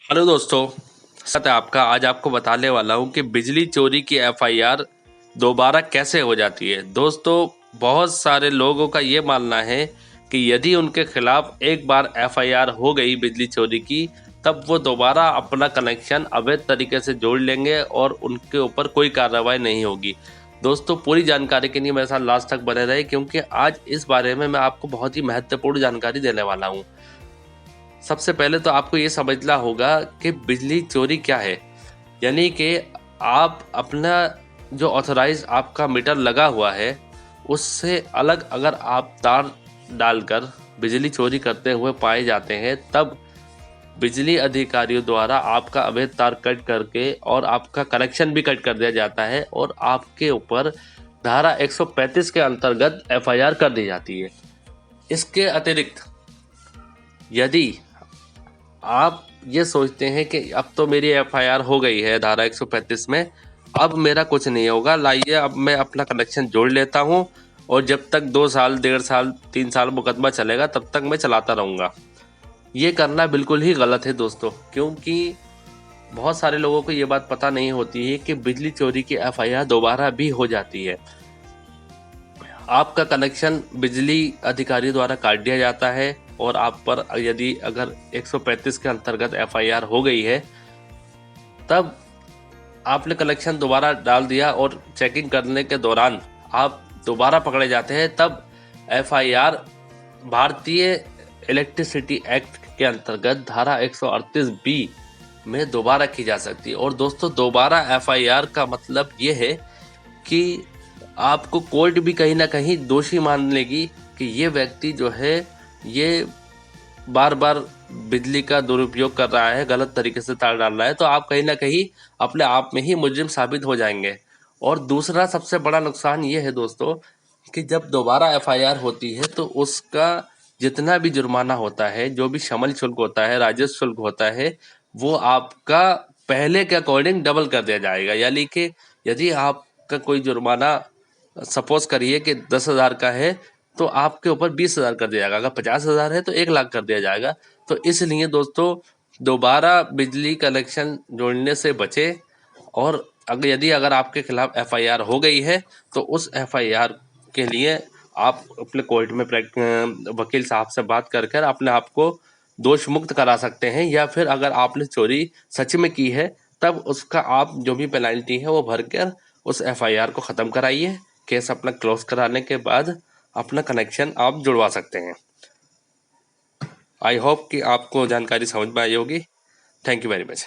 Hello दोस्तों, स्वागत है आपका। आज आपको बताने वाला हूँ कि बिजली चोरी की एफआईआर दोबारा कैसे हो जाती है। दोस्तों, बहुत सारे लोगों का ये मानना है कि यदि उनके खिलाफ एक बार एफआईआर हो गई बिजली चोरी की, तब वो दोबारा अपना कनेक्शन अवैध तरीके से जोड़ लेंगे और उनके ऊपर कोई कार्रवाई नहीं होगी। दोस्तों, पूरी जानकारी के लिए मेरे साथ लास्ट तक बने रहे, क्योंकि आज इस बारे में मैं आपको बहुत ही महत्वपूर्ण जानकारी देने वाला हूँ। सबसे पहले तो आपको ये समझना होगा कि बिजली चोरी क्या है। यानी कि आप अपना जो ऑथराइज आपका मीटर लगा हुआ है, उससे अलग अगर आप तार डालकर बिजली चोरी करते हुए पाए जाते हैं, तब बिजली अधिकारियों द्वारा आपका अवैध तार कट करके और आपका कनेक्शन भी कट कर दिया जाता है और आपके ऊपर धारा 135 के अंतर्गत एफआईआर कर दी जाती है। इसके अतिरिक्त यदि आप ये सोचते हैं कि अब तो मेरी एफआईआर हो गई है धारा 135 में, अब मेरा कुछ नहीं होगा, लाइए अब मैं अपना कनेक्शन जोड़ लेता हूँ और जब तक 2 साल, 1.5 साल, 3 साल मुकदमा चलेगा तब तक मैं चलाता रहूँगा। ये करना बिल्कुल ही गलत है दोस्तों, क्योंकि बहुत सारे लोगों को ये बात पता नहीं होती है कि बिजली चोरी की एफआईआर दोबारा भी हो जाती है। आपका कनेक्शन बिजली अधिकारी द्वारा काट दिया जाता है और आप पर यदि अगर 135 के अंतर्गत एफआईआर हो गई है, तब आपने कनेक्शन दोबारा डाल दिया और चेकिंग करने के दौरान आप दोबारा पकड़े जाते हैं, तब एफआईआर भारतीय इलेक्ट्रिसिटी एक्ट के अंतर्गत धारा 138 बी में दोबारा की जा सकती है। और दोस्तों, दोबारा एफआईआर का मतलब ये है कि आपको कोर्ट भी कहीं ना कहीं दोषी मान लेगी कि ये व्यक्ति जो है ये बार बार बिजली का दुरुपयोग कर रहा है, गलत तरीके से तार डाल रहा है, तो आप कहीं ना कहीं अपने आप में ही मुजरिम साबित हो जाएंगे। और दूसरा सबसे बड़ा नुकसान ये है दोस्तों कि जब दोबारा एफआईआर होती है तो उसका जितना भी जुर्माना होता है, जो भी शमन शुल्क होता है, राजस्व शुल्क होता है, वो आपका पहले के अकॉर्डिंग डबल कर दिया जाएगा। यानी कि यदि आपका कोई जुर्माना सपोज करिए कि 10,000 का है, तो आपके ऊपर 20,000 कर दिया जाएगा। अगर 50,000 है तो 1 लाख कर दिया जाएगा। तो इसलिए दोस्तों, दोबारा बिजली कनेक्शन जोड़ने से बचे। और अगर आपके खिलाफ एफआईआर हो गई है तो उस एफआईआर के लिए आप अपने कोर्ट में वकील साहब से बात कर कर अपने आप को दोष मुक्त करा सकते हैं, या फिर अगर आपने चोरी सच में की है तब उसका आप जो भी पेनल्टी है वो भर कर उस एफआईआर को ख़त्म कराइए। केस अपना क्लोज कराने के बाद अपना कनेक्शन आप जुड़वा सकते हैं। आई होप कि आपको जानकारी समझ में आई होगी। Thank you very much.